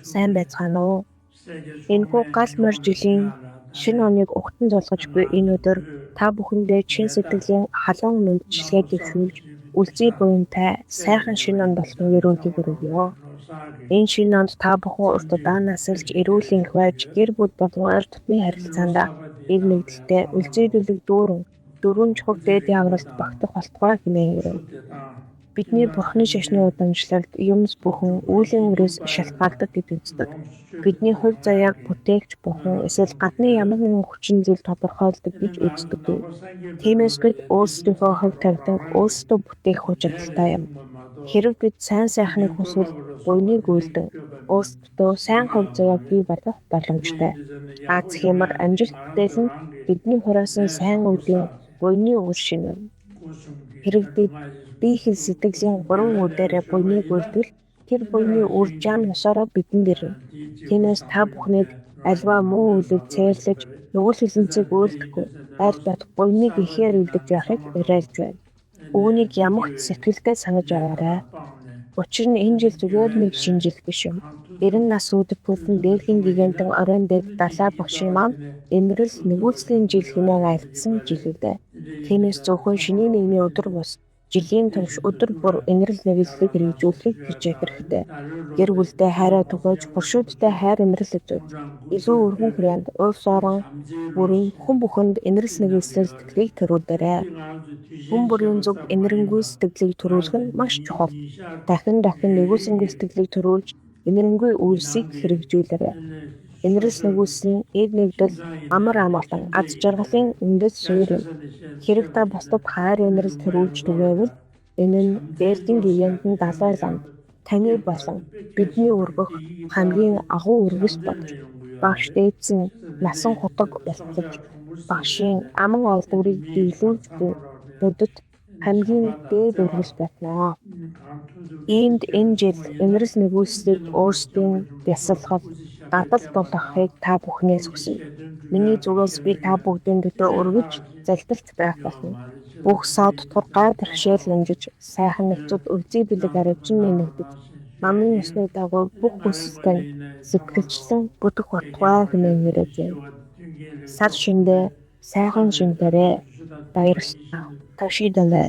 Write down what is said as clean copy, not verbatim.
Сайн байцгаана уу? Энэхүү гал морь жилийн шинэ оныг угтан зулгаж буй энэ өдөр та бүхэндээ чин сэтгэлийн халуун мэндчилгээ дэвшүүлж үлзий буянтай сайхан шинэ он болохын ерөнхийг өргөё. Энэ шинэ онд та бүхэн урт удаанаас сэлж эрүүл энх байж гэр бүл болон ойр дотны харилцаанд эв нэгдэлтэй үлзийдүүлэг дөрвөн чухал дээд явралт багтах болтугай хэмээн ирэв. Бидний Бурхны шашны удамшлагт юмс бүхэн үүлийн үрээс шалтгаалдаг гэж үздэг. Бидний хувь заяаг бүтээгч бүхэн эсвэл гадны ямар нэгэн хүчин зүйл тодорхойлдог гэж үздэггүй. Тиймээс бид өөрсдийнхөө хувь тавилан өөрсдөө бүтээх хүч чадалтай юм. Хэрв бид сайн сайхныг хүсвэл буйныг үйлдэн өөрсдөө сайн хувь заяаг бий болгох боломжтой. Аз хэмэр амжилт бүтээл нь бидний хураасан сайн үеийн буйны үр шин юм. Хэрэг бид бие хэл сэтгэлийн 3 үдээрээ буйныг үйлдэл тэр буйны үр жам ёсороо бидэнд ирнэ. Тиймээс та бүхнийг альва муу үйлийг цээрлэж нүгэл хилэнцэг үйлдэхгүй аль болох буйныг ихээр үйлдэж явахыг уриалж байна. Үүнийг ямагт сэтгэлдээ санаж байгаарай. Учир нь энэ жил зүгээр нэг шинэ жил биш юм. 90 нас үүдэлтэн дээдхийн гигантын оройн дэд далай багшийн маань эмрэл нэгүүлслийн жил хэмээн айлтсан жил үү. Тиймээс зөвхөн шинийн нэгний өдөр бус жилийн турш өдөр бүр энэрл нэгэллийг хэрэгжүүлэхийг хичээх хэрэгтэй. Гэр бүлдээ хайраа түгээж, хуршуудтай хайр инэрлэж өгч, илүү өргөн хүрээнд уйв сорон бүрийн хүн бүхэнд энэрл нэгэлсэл сэтгэлийг төрүүлээрэй. Хүн бүрийн зөв энэрэнгүй сэтгэлийг төрүүлэх нь маш чухал. Дахин нэгүүлсэнгүй сэтгэлийг төрүүлж, энэрэнгүй үйлсийг хэрэгжүүлээрэй. Энэрл нэгүүлсэн эд нэгдэл амар амгалан аз жаргалын үндэс суурь юм. Хэрэг та бусдад хайр инэрл төрүүлж түгээвэл энэ нь дээдхийн гигантын далай ламд таны болон бидний өргөх хамгийн агуу үргэлж болж багш дээдсэн насан худаг болтолж багшийн аман олдврыг дийлүүлж буй будад хамгийн дээд үргэлж байна. Иймд энэ жил энэрл нэгүүлсийг өөрсдийн бясалгал гадал дулгахыг та бүхнээс хүсье. Миний зүгээс би та бүгдийн төлөө өргөж залбирч байх болно. Бүх саа дотор гайдах шeel нэмжиж сайхан нэгцүүд үлзий бэлэг аривчин нэгдэж намын ёсны дагуу бүх хүсэлтэй сэтгэлчлэн бүдэх болтугай хэмээн ирэж байна. Сар шиндээ сайхан шиндээрээ баярлалаа. Ташидалаа.